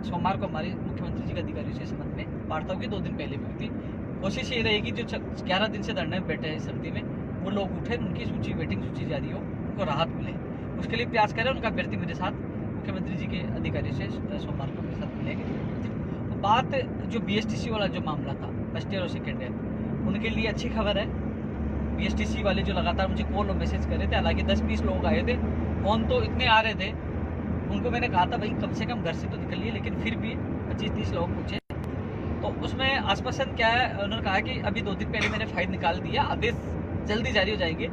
सोमवार को हमारी मुख्यमंत्री जी के अधिकारियों से इस संबंध में वार्ता होगी। 2 दिन पहले भी हुई थी। कोशिश ये रहेगी जो 11 दिन से धरने में बैठे हैं सर्दी में, वो लोग उठे, उनकी सूची वेटिंग सूची जारी हो, उनको राहत मिले, उसके लिए प्रयास करें। उनका अभ्यर्थी मेरे साथ मुख्यमंत्री जी के अधिकारियों से सोमवार को मेरे साथ मिलेंगे। बात जो BSTC वाला जो मामला था, फर्स्ट ईयर और सेकेंड ईयर, उनके लिए अच्छी खबर है। BSTC वाले जो लगातार मुझे कॉल और मैसेज कर रहे थे, हालांकि 10-20 लोग आए थे, कौन तो इतने आ रहे थे, उनको मैंने कहा था भाई कम से कम घर से तो निकलिए, लेकिन फिर भी 25-30 लोग पूछे। तो उसमें आश्वासन क्या है, उन्होंने कहा कि अभी 2 दिन पहले मैंने फाइल निकाल दिया, आदेश जल्दी जारी हो जाएंगे,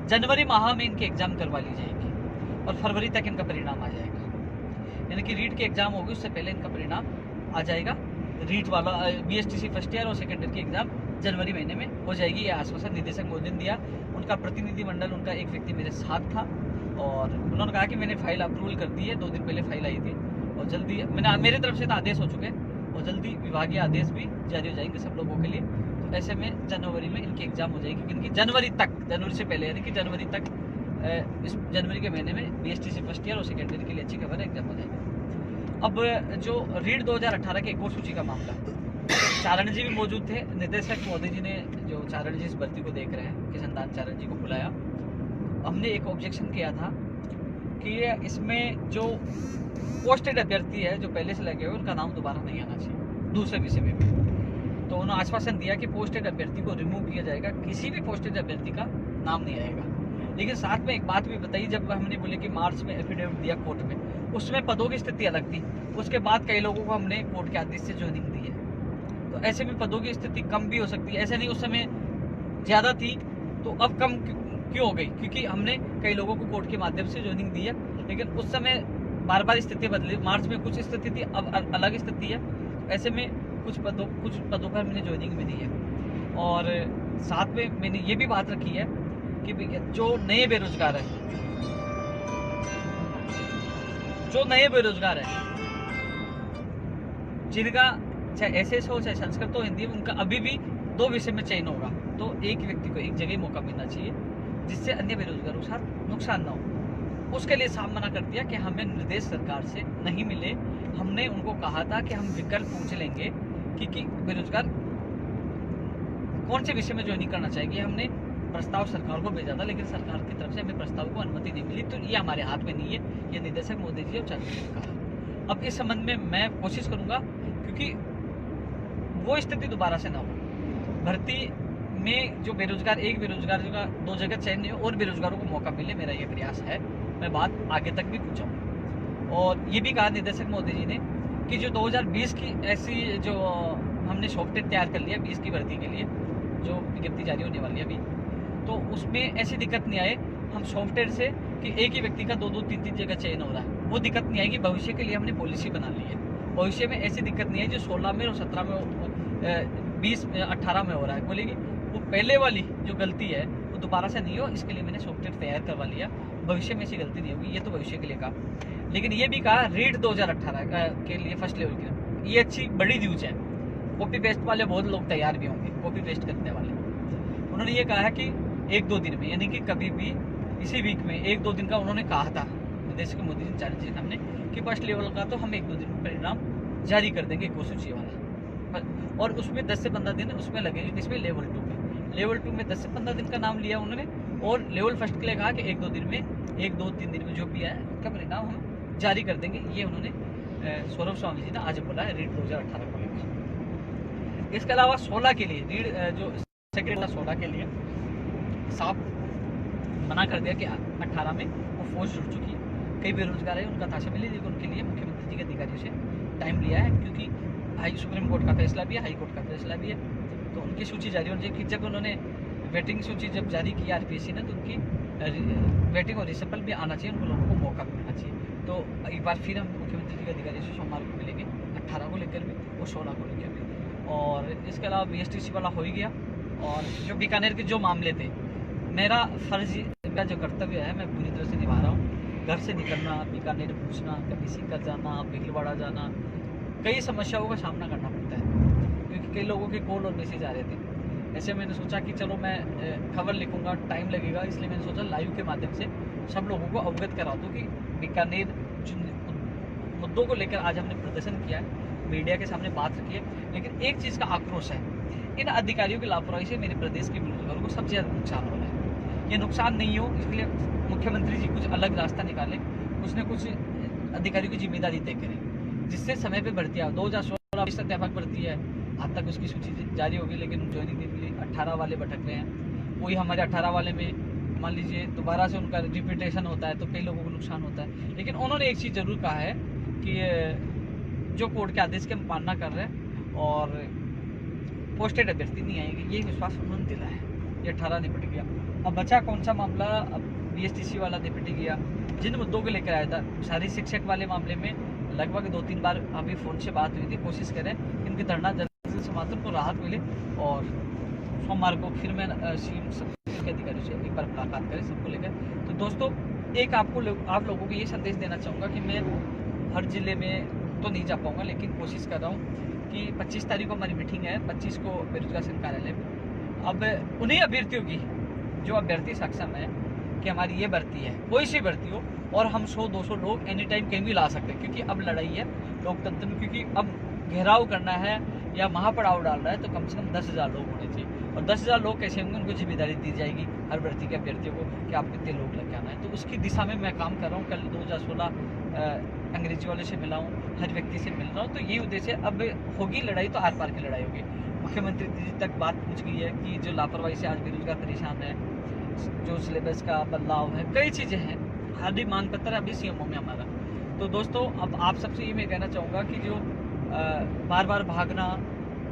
जनवरी माह में इनके एग्जाम करवा ली जाएगी और फरवरी तक इनका परिणाम आ जाएगा। यानी कि रीट की एग्जाम होगी, उससे पहले इनका परिणाम आ जाएगा। रीट वाला BSTC फर्स्ट ईयर और सेकेंड ईयर की एग्जाम जनवरी महीने में हो जाएगी। ये आश्वासन निदेशक मोदी ने दिया। उनका प्रतिनिधिमंडल, उनका एक व्यक्ति मेरे साथ था और उन्होंने कहा कि मैंने फाइल अप्रूवल कर दी है, 2 दिन पहले फाइल आई थी और जल्दी मेरी तरफ से तो आदेश हो चुके हैं और जल्दी विभागीय आदेश भी जारी हो जाएंगे सब लोगों के लिए। तो ऐसे में जनवरी में इनकी एग्जाम हो जाएगी। इनकी जनवरी से पहले, यानी कि जनवरी तक, इस जनवरी के महीने में BSTC फर्स्ट ईयर और सेकेंड ईयर के लिए अच्छी खबर है, एग्जाम हो जाएगी। अब जो रीट 2018 के एक और सूची का मामला, चारण जी भी मौजूद थे। निदेशक मोदी जी ने जो चारण जी इस भर्ती को देख रहे हैं, किशन दास चारण जी को बुलाया। हमने एक ऑब्जेक्शन किया था कि इसमें जो पोस्टेड अभ्यर्थी है, जो पहले से लगे हुए, उनका नाम दोबारा नहीं आना चाहिए दूसरे विषय में भी। तो उन्होंने आश्वासन दिया कि पोस्टेड अभ्यर्थी को रिमूव किया जाएगा, किसी भी पोस्टेड अभ्यर्थी का नाम नहीं आएगा। लेकिन साथ में एक बात भी बताई, जब हमने बोले कि मार्च में एफिडेविट दिया कोर्ट में, उसमें पदों की स्थिति अलग थी। उसके बाद कई लोगों को हमने कोर्ट के आदेश से ज्वाइनिंग दी है। तो ऐसे में पदों की स्थिति कम भी हो सकती है। ऐसे नहीं उस समय ज़्यादा थी तो अब कम क्यों हो गई, क्योंकि हमने कई लोगों को कोर्ट के माध्यम से ज्वाइनिंग दी है। लेकिन उस समय बार बार स्थिति बदली। मार्च में कुछ स्थिति थी, अब अलग स्थिति है। ऐसे में कुछ पदों पर मैंने ज्वाइनिंग भी दी है। और साथ में मैंने ये भी बात रखी है कि जो नए बेरोजगार हैं, जिनका चाहे SS हो, चाहे संस्कृत हो, हिंदी, उनका अभी भी 2 विषय में चयन होगा। तो एक व्यक्ति को एक जगह मौका मिलना चाहिए, जिससे अन्य बेरोजगारों के साथ नुकसान ना हो। उसके लिए साफ मना कर दिया कि हमें निर्देश सरकार से नहीं मिले। हमने उनको कहा था कि हम विकल्प पूछ लेंगे कि बेरोजगार कौन से विषय में ज्वाइनिंग करना चाहेगी। हमने प्रस्ताव सरकार को भेजा था, लेकिन सरकार की तरफ से हमें प्रस्ताव को अनुमति नहीं मिली। तो ये हमारे हाथ में नहीं है, ये निदेशक मोदी जी और चारण जी ने कहा। अब इस संबंध में मैं कोशिश करूंगा, क्योंकि वो स्थिति दोबारा से ना हो। भर्ती में जो बेरोजगार, एक बेरोजगार का 2 जगह चयन नहीं हो और बेरोजगारों को मौका मिले, मेरा ये प्रयास है। मैं बात आगे तक भी पूछाऊँ। और ये भी कहा निदेशक मोदी जी ने कि जो 2020 की ऐसी जो हमने सॉफ्टवेयर तैयार कर लिया 20 की भर्ती के लिए, जो विज्ञप्ति जारी होने वाली है अभी, तो उसमें ऐसी दिक्कत नहीं आए हम सॉफ्टवेयर से कि एक ही व्यक्ति का 2-2, 3-3 जगह चयन हो रहा है, वो दिक्कत नहीं आएगी। भविष्य के लिए हमने पॉलिसी बना ली है। भविष्य में ऐसी दिक्कत नहीं है जो 16 में और 17 में, 20 में, 18 में हो रहा है, बोलेगी वो पहले वाली जो गलती है वो दोबारा से नहीं हो। इसके लिए मैंने सॉफ्टवेयर तैयार करवा लिया, भविष्य में ऐसी गलती नहीं होगी। ये तो भविष्य के लिए कहा। लेकिन ये भी कहा रीट 2018 के लिए फर्स्ट लेवल की ये अच्छी बड़ी न्यूज है। कॉपी पेस्ट वाले बहुत लोग तैयार भी होंगे, कॉपी पेस्ट करने वाले। उन्होंने ये कहा है कि 1-2 दिन में, यानी कि कभी भी इसी वीक में 1-2 दिन का उन्होंने कहा था निदेशक मोदी जी, चारण जी हमने कि फर्स्ट लेवल का तो हम 1-2 दिन में परिणाम जारी कर देंगे, एक सूची वाला, और उसमें 10 से 15 दिन उसमें लगेंगे। किसमें? लेवल 2 में। लेवल 2 में 10 से 15 दिन का नाम लिया उन्होंने, और लेवल फर्स्ट के लिए कहा कि 1-2 दिन में, 1-2-3 दिन में जो भी है उसका परिणाम हम जारी कर देंगे। ये उन्होंने सौरभ स्वामी जी ने आज बोला है रीट 2018 को लेकर। इसके अलावा 16 के लिए रीट जो सेकेंड 16 के लिए साफ मना कर दिया कि 18 में वो फौज जुड़ चुकी है। कई बेरोजगार है, उनका ताशा मिले, लेकिन उनके लिए मुख्यमंत्री जी के अधिकारियों से टाइम लिया है, क्योंकि सुप्रीम कोर्ट का फैसला भी है, हाई कोर्ट का फैसला भी है। तो उनकी सूची जारी होनी चाहिए। जब उन्होंने वेटिंग सूची जब जारी की RPSC ने, तो उनकी वेटिंग और रिसेपल भी आना चाहिए, उन लोगों को मौका मिलना चाहिए। तो एक बार फिर हम मुख्यमंत्री जी के अधिकारियों से सोमवार को मिलेंगे, 18 को लेकर भी और 16 को लेकर भी। और इसके अलावा BSTC वाला हो ही गया। और जो बीकानेर के जो मामले थे, मेरा फर्ज, मेरा जो कर्तव्य है, मैं पूरी तरह से निभा रहा हूँ। घर से निकलना, बीकानेर पूछना, कभी सीकर जाना, भीलवाड़ा जाना, कई समस्याओं का सामना करना पड़ता है, क्योंकि कई लोगों के कॉल और मैसेज आ रहे थे। ऐसे मैंने सोचा कि चलो मैं खबर लिखूंगा, टाइम लगेगा, इसलिए मैंने सोचा लाइव के माध्यम से सब लोगों को अवगत करा दूँ कि बीकानेर मुद्दों को लेकर आज हमने प्रदर्शन किया है, मीडिया के सामने बात रखी है। लेकिन एक चीज़ का आक्रोश है, इन अधिकारियों की लापरवाही से मेरे प्रदेश के बेरोजगारों को सबसे ज़्यादा नुकसान हो रहा है। ये नुकसान नहीं हो इसके लिए मुख्यमंत्री जी कुछ अलग रास्ता निकालें, कुछ न कुछ अधिकारियों की जिम्मेदारी तय करें, जिससे समय पर भर्ती आए। 2016 तक व्यापक भर्ती है, आज तक उसकी सूची जारी होगी, लेकिन ज्वाइनिंग नहीं मिली। 18 वाले भटक रहे हैं, वही हमारे 18 वाले में मान लीजिए दोबारा से उनका रिपीटेशन होता है तो कई लोगों को नुकसान होता है। लेकिन उन्होंने एक चीज़ जरूर कहा है कि जो कोर्ट के आदेश की हम पालना कर रहे हैं और पोस्टेड अभ्यर्थी नहीं आएंगे, ये विश्वास उन्होंने दिला है। ये 18 निपट गया। अब बचा कौन सा मामला? अब BSTC वाला निपट गया। जिन मुद्दों को लेकर आया था, शारीरिक शिक्षक वाले मामले में लगभग 2-3 बार अभी फ़ोन से बात हुई थी। कोशिश करें इनकी धरना जल्द से मात्र को राहत मिले और सोमवार को फिर मैं CM के अधिकारियों से एक बार मुलाकात करें सबको लेकर। तो दोस्तों, एक आप लोगों को ये संदेश देना चाहूँगा कि मैं हर ज़िले में तो नहीं जा पाऊँगा, लेकिन कोशिश कर रहा हूँ कि 25 तारीख को हमारी मीटिंग है, 25 को बेरोजगार संघ कार्यालय में। अब उन्हीं अभ्यर्थियों की जो अभ्यर्थी सक्षम है कि हमारी ये भर्ती है, कोई सी भर्ती हो, और हम 100-200 लोग एनी टाइम कहीं भी ला सकते हैं, क्योंकि अब लड़ाई है लोकतंत्र में। क्योंकि अब घेराव करना है या महापड़ाव डाल रहा है तो कम से कम 10,000 लोग होने चाहिए। और 10,000 लोग कैसे होंगे, उनको जिम्मेदारी दी जाएगी हर भर्ती के अभ्यर्थियों को कि आप कितने लोग लेके आना है। तो उसकी दिशा में मैं काम कर रहा हूँ। कल 2016 अंग्रेजी वाले से मिला हूँ, हर व्यक्ति से मिल रहा हूँ। तो ये उद्देश्य, अब होगी लड़ाई तो आर पार की लड़ाई होगी। मुख्यमंत्री जी तक बात पहुँच गई है कि जो लापरवाही से आज बेरोजगार परेशान है, जो सिलेबस का बदलाव है, कई चीज़ें हैं, हार्डी मांग पत्र है अभी CMO में हमारा। तो दोस्तों, अब आप सबसे ये मैं कहना चाहूँगा कि जो बार बार भागना,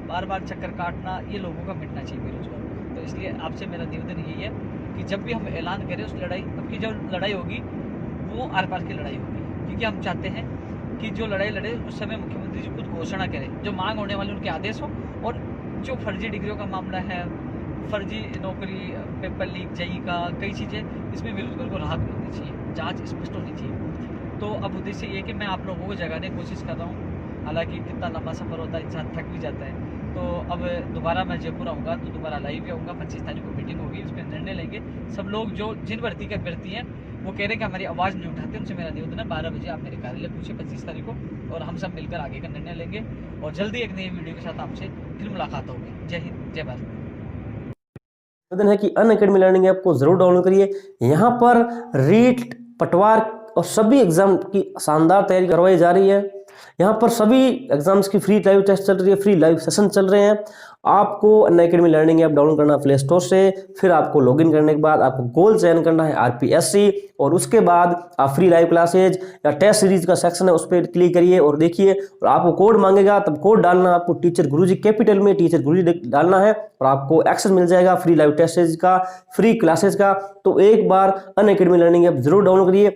बार बार चक्कर काटना, ये लोगों का मिटना चाहिए बेरोजगार को। तो इसलिए आपसे मेरा निवेदन यही है कि जब भी हम ऐलान करें उस लड़ाई, अब की जो लड़ाई होगी वो आर पार की लड़ाई होगी। क्योंकि हम चाहते हैं कि जो लड़ाई लड़े उस समय मुख्यमंत्री जी खुद घोषणा करें, जो मांग होने वाले उनके आदेश हो। और जो फर्जी डिग्रियों का मामला है, फर्जी नौकरी, पेपर लीक, JEE का, कई चीज़ें, इसमें बेरोजगार को राहत मिलनी चाहिए, जाँच स्पष्ट होनी चाहिए। तो अब उद्देश्य ये कि मैं आप लोगों को जगाने की कोशिश कर रहा हूँ। हालांकि कितना लंबा सफ़र होता है, इंसान थक भी जाता है। तो अब दोबारा मैं जयपुर आऊँगा तो दोबारा लाइव भी आऊँगा। 25 तारीख को मीटिंग होगी, उस पर निर्णय लेंगे। सब लोग जो जिन भर्ती के अभ्यर्थी हैं वो कह रहे हैं कि हमारी आवाज़ नहीं उठाते, उनसे मेरा निवेदन है 12 बजे आप मेरे कार्यालय पूछे 25 तारीख को, और हम सब मिलकर आगे का निर्णय लेंगे। और जल्दी एक नई वीडियो के साथ आपसे फिर मुलाकात होगी। जय हिंद, जय भारत। निवेदन है कि अनअकैडमी लर्निंग ऐप को जरूर डाउनलोड करिए। यहाँ पर रीट, पटवार और सभी एग्जाम की शानदार तैयारी करवाई जा रही है। यहाँ पर सभी एग्जाम्स की फ्री लाइव टेस्ट चल रही है, फ्री लाइव सेशन चल रहे हैं। आपको अनअकैडमी लर्निंग ऐप डाउनलोड करना प्ले स्टोर से, फिर आपको लॉगिन करने के बाद आपको गोल चयन करना है RPSC, और उसके बाद आप फ्री लाइव क्लासेज या टेस्ट सीरीज का सेक्शन है उस पर क्लिक करिए और देखिए। और आपको कोड मांगेगा, तब कोड डालना, आपको टीचर गुरुजी कैपिटल में टीचर गुरुजी डालना है और आपको एक्सेस मिल जाएगा फ्री लाइव टेस्ट सीरीज का, फ्री क्लासेज का। तो एक बार अनअकैडमी लर्निंग ऐप जरूर डाउनलोड करिए।